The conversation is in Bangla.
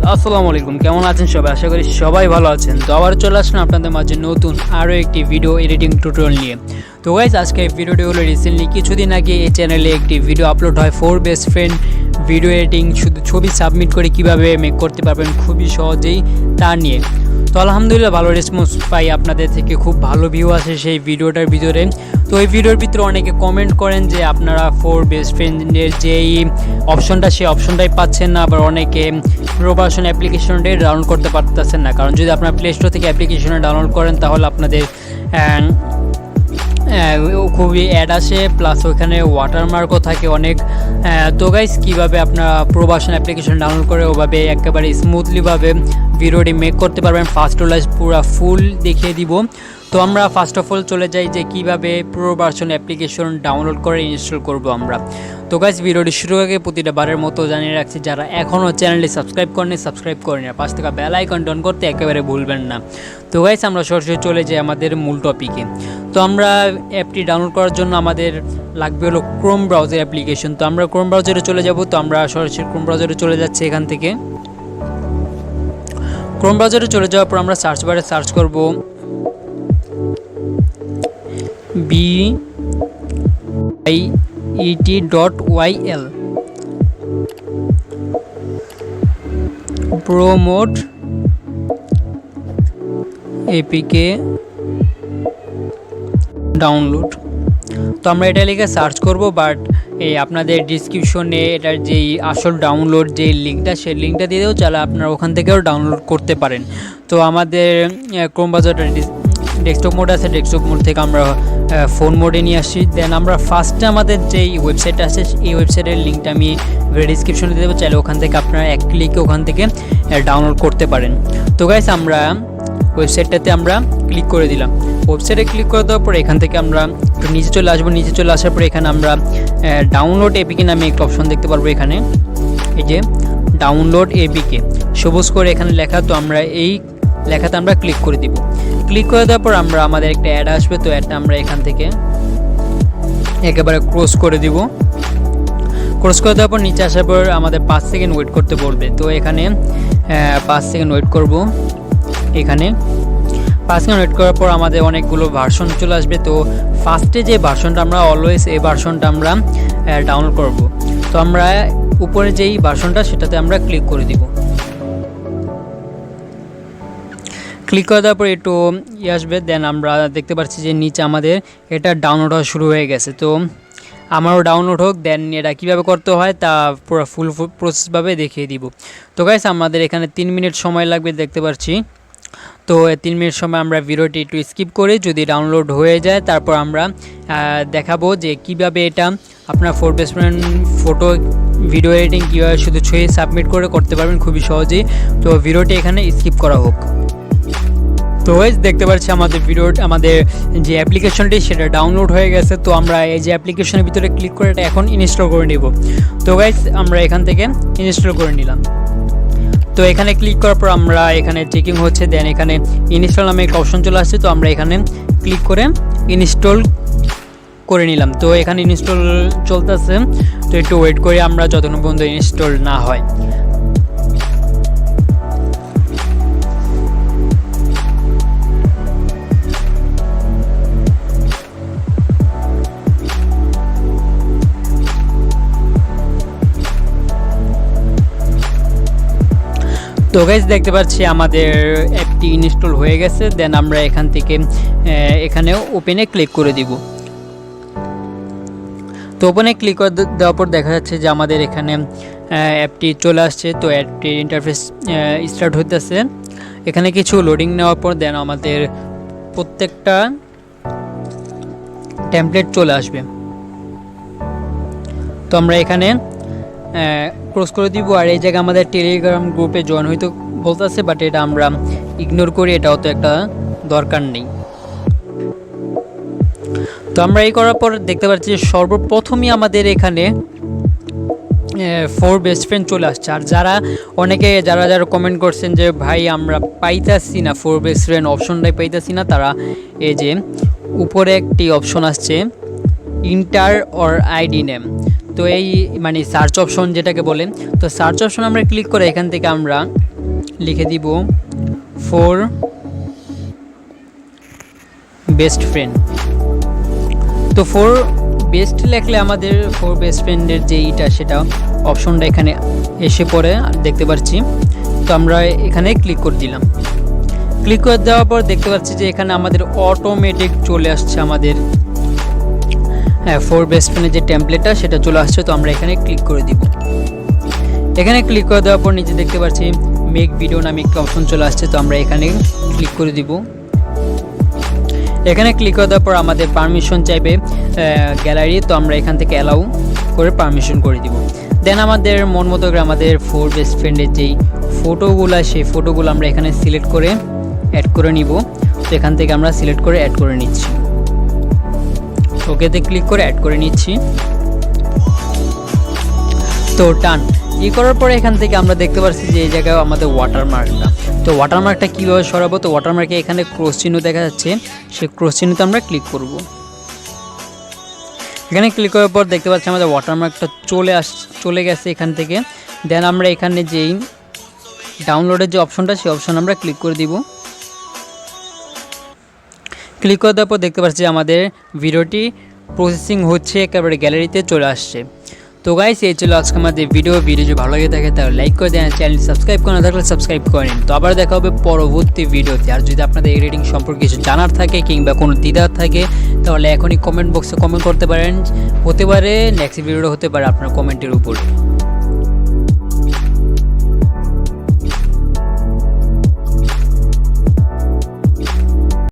আসসালামু আলাইকুম, কেমন আছেন সবাই? আশা করি সবাই ভালো আছেন। তো আবার চলে আসলাম আপনাদের মাঝে নতুন আরও একটি ভিডিও এডিটিং টিউটোরিয়াল নিয়ে। তো গাইস, আজকে ভিডিওটি হলো রিসেন্টলি কিছুদিন আগে এই চ্যানেলে একটি ভিডিও আপলোড হয়, 4 বেস্ট ফ্রেন্ড ভিডিও এডিটিং, শুধু ছবি সাবমিট করে কিভাবে মেক করতে পারবেন খুবই সহজেই তা নিয়ে। তো আলহামদুলিল্লাহ ভালো রেসপন্স পাই আপনাদের থেকে, খুব ভালো ভিউ আসে সেই ভিডিওটার ভিতরে। তো এই ভিডিওর ভিতরে অনেকে কমেন্ট করেন যে আপনারা 4 বেস্ট ফ্রেন্ডের যেই অপশনটা সেই অপশনটাই পাচ্ছেন না, আবার অনেকে প্রো ভার্সন অ্যাপ্লিকেশনটাই ডাউনলোড করতে পারতেছেন না। কারণ যদি আপনারা প্লে স্টোর থেকে অ্যাপ্লিকেশনে ডাউনলোড করেন তাহলে আপনাদের খুবই অ্যাড আসে, প্লাস ওখানে ওয়াটারমার্কও থাকে অনেক। তো গাইস, কীভাবে আপনারা প্রো ভার্সন অ্যাপ্লিকেশন ডাউনলোড করে ওভাবে একেবারে স্মুথলিভাবে ভিডিওটি মেক করতে পারবেন, ফার্স্ট টু লাস্ট পুরো ফুল দেখিয়ে দিব। তো আমরা ফার্স্ট অফ অল চলে যাই যে কীভাবে প্রো ভার্সন অ্যাপ্লিকেশন ডাউনলোড করে ইনস্টল করব আমরা। তো গাইস, ভিডিওটি শুরু আগে প্রতিটা বারের মতো জানিয়ে রাখছি, যারা এখনও চ্যানেলটি সাবস্ক্রাইব করেনি পাশ থেকে বেল আইকন অন করতে একেবারে ভুলবেন না। তো গাইস, আমরা সরাসরি চলে যাই আমাদের মূল টপিকে। তো আমরা অ্যাপটি ডাউনলোড করার জন্য আমাদের লাগবে হলো ক্রোম ব্রাউজার অ্যাপ্লিকেশন। তো আমরা ক্রোম ব্রাউজারে চলে যাব। তো আমরা সরাসরি ক্রোম ব্রাউজারে চলে যাচ্ছি। এখান থেকে ক্রোম ব্রাউজারে চলে যাওয়ার পর আমরা সার্চ বারে সার্চ করব BIET.YL promote APK ডাউনলোড। তো আমরা এটা লিখে সার্চ করব, বাট এই আপনাদের ডিসক্রিপশনে এটার যেই আসল ডাউনলোড যে লিঙ্কটা সেই লিঙ্কটা দিয়ে দেবো, চাইলে আপনারা ওখান থেকেও ডাউনলোড করতে পারেন। তো আমাদের ক্রোম ব্রাউজারটা ডেস্কটপ মোড আছে, ডেস্কটপ মোড থেকে আমরা ফোন মোডে নিয়ে আসি। দেন আমরা ফার্স্টে আমাদের যেই ওয়েবসাইটটা আছে এই ওয়েবসাইটের লিঙ্কটা আমি ডিসক্রিপশনে দিয়ে দেবো, চাইলে ওখান থেকে আপনারা এক ক্লিকে ওখান থেকে ডাউনলোড করতে পারেন। তো গাইস, আমরা ওয়েবসাইটটাতে আমরা ক্লিক করে দিলাম। ওয়েবসাইটে ক্লিক করে দেওয়ার পর এখান থেকে আমরা একটু নিচে চলে আসবো। নিচে চলে আসার পর এখানে আমরা ডাউনলোড এপিকে নামে একটা অপশন দেখতে পারবো। এখানে এই যে ডাউনলোড এপিকে সবুজ করে এখানে লেখা, তো আমরা এই লেখাতে আমরা ক্লিক করে দিব। ক্লিক করে দেওয়ার পর আমরা আমাদের একটা অ্যাড আসবে, তো অ্যাডটা আমরা এখান থেকে একেবারে ক্রস করে দিব। ক্রস করে দেওয়ার পর নিচে আসার পর আমাদের 5 সেকেন্ড ওয়েট করতে বলবে। তো এখানে 5 সেকেন্ড ওয়েট করব। এখানে 5 সেকেন্ড ওয়েট করার পর আমাদের অনেকগুলো ভার্সন চলে আসবে। তো ফার্স্টে যে ভার্সনটা আমরা অলওয়েজ এই ভার্সনটা আমরা ডাউনলোড করব। তো আমরা উপরে যেই ভার্সনটা সেটাতে আমরা ক্লিক করে দিব। ক্লিক করে দেওয়ার পর একটু আসবে, দেন আমরা দেখতে পাচ্ছি যে নিচে আমাদের এটা ডাউনলোড হওয়া শুরু হয়ে গেছে। তো আমারও ডাউনলোড হোক, দেন এটা কীভাবে করতে হয় তা পুরো ফুল প্রসেসভাবে দেখিয়ে দিব। তো গাইস, আমাদের এখানে 3 মিনিট সময় লাগবে দেখতে পাচ্ছি। তো 3 মিনিট সময় আমরা ভিডিওটি একটু স্কিপ করে যদি ডাউনলোড হয়ে যায় তারপর আমরা দেখাবো যে কিভাবে এটা আপনার 4 best friend photo video editing কীভাবে শুধু ছবি সাবমিট করে করতে পারবেন খুবই সহজেই। তো ভিডিওটি এখানে স্কিপ করা হোক। তো গাইস, দেখতে পাচ্ছি আমাদের যে অ্যাপ্লিকেশনটি সেটা ডাউনলোড হয়ে গেছে। তো আমরা এই যে অ্যাপ্লিকেশনের ভিতরে ক্লিক করে এটা এখন ইনস্টল করে নেব। তো গাইস, আমরা এখান থেকে ইনস্টল করে নিলাম। তো এখানে ক্লিক করার পর আমরা এখানে চেকিং হচ্ছে, দেন এখানে ইনস্টল নামে একটা অপশন চলে আসছে। তো আমরা এখানে ক্লিক করে ইনস্টল করে নিলাম। তো এখানে ইনস্টল চলতেছে, তো একটু ওয়েট করি আমরা যতক্ষণ পর্যন্ত ইনস্টল না হয়। তো গাইস, দেখতে পাচ্ছি আমাদের অ্যাপটি ইনস্টল হয়ে গেছে। দেন আমরা এখান থেকে এখানে ওপেনে ক্লিক করে দিব। তো ওপেনে ক্লিক করে দেওয়ার পর দেখা যাচ্ছে যে আমাদের এখানে অ্যাপটি চলে আসছে। তো অ্যাপটির ইন্টারফেস স্টার্ট হইতেছে। এখানে কিছু লোডিং নেওয়ার পর দেন আমাদের প্রত্যেকটা টেমপ্লেট চলে আসবে। তো আমরা এখানে ক্রস করে দিব। আর এই জায়গায় আমাদের টেলিগ্রাম গ্রুপে জয়েন হইতে বলতেছে, বাট এটা আমরা ইগনোর করি, এটাও তো একটা দরকার নেই। তো আমরা এই করার পর দেখতে পাচ্ছি যে সর্বপ্রথমই আমাদের এখানে 4 বেস্ট ফ্রেন্ড চলে আসছে। আর যারা কমেন্ট করছেন যে ভাই আমরা পাইতাছি না 4 বেস্ট ফ্রেন্ড অপশনটাই পাইতাছি না, তারা এই যে উপরে একটি অপশন আসছে ইন্টার অর আইডি নেম, তো এই মানে সার্চ অপশন যেটাকে বলে, তো সার্চ অপশন আমরা ক্লিক করে এখান থেকে আমরা লিখে দিব 4 বেস্ট ফ্রেন্ড। তো 4 বেস্ট লিখলে আমাদের 4 বেস্ট ফ্রেন্ডের যে এইটা সেটা অপশনটা এখানে এসে পড়ে দেখতে পাচ্ছি। তো আমরা এখানে ক্লিক করে দিলাম। ক্লিক করে দেওয়ার পর দেখতে পাচ্ছি যে এখানে আমাদের অটোমেটিক চলে আসছে আমাদের 4 বেস্ট ফ্রেন্ডের যে টেমপ্লেটটা সেটা চলে আসছে। তো আমরা এখানে ক্লিক করে দিব। এখানে ক্লিক করে দেওয়ার পর নিচে দেখতে পাচ্ছি মেক ভিডিও নামে একটা অপশন চলে আসছে। তো আমরা এখানে ক্লিক করে দিব। এখানে ক্লিক করে দেওয়ার পর আমাদের পারমিশন চাইবে গ্যালারি। তো আমরা এখান থেকে অ্যালাউ করে পারমিশন করে দিব। দেন আমাদের মন মতো করে আমাদের 4 বেস্ট ফ্রেন্ডের যেই ফটোগুলো সেই ফটোগুলো আমরা এখানে সিলেক্ট করে অ্যাড করে নিব। তো এখান থেকে আমরা সিলেক্ট করে অ্যাড করে নিচ্ছি। ওকেতে ক্লিক করে অ্যাড করে নিচ্ছি। তো টান করার পরে এখান থেকে আমরা দেখতে পাচ্ছি যে এই জায়গায় আমাদের ওয়াটারমার্কটা। তো ওয়াটারমার্কটা কীভাবে সরাবো? তো ওয়াটারমার্কে এখানে ক্রস চিহ্ন দেখা যাচ্ছে, সেই ক্রস চিহ্নতে আমরা ক্লিক করব। এখানে ক্লিক করার পর দেখতে পাচ্ছি আমাদের ওয়াটারমার্কটা চলে গেছে এখান থেকে। দেন আমরা এখানে যেই ডাউনলোডের যে অপশনটা সেই অপশন আমরা ক্লিক করে দিব। ক্লিক করে দেওয়ার পর দেখতে পাচ্ছি আমাদের ভিডিওটি প্রসেসিং হচ্ছে, একেবারে গ্যালারিতে চলে আসছে। তো গাইস এই ছিল আজকে আমাদের ভিডিও যদি ভালো লাগে থাকে তাহলে লাইক করে দেন, চ্যানেল সাবস্ক্রাইব করে না থাকলে সাবস্ক্রাইব করে নিন। তো আবার দেখা হবে পরবর্তী ভিডিওতে। আর যদি আপনাদের এডিটিং সম্পর্কে কিছু জানার থাকে কিংবা কোনো দ্বিধা থাকে তাহলে এখনই কমেন্ট বক্সে কমেন্ট করতে পারেন। হতে পারে নেক্সট ভিডিওটা হতে পারে আপনার কমেন্টের উপর।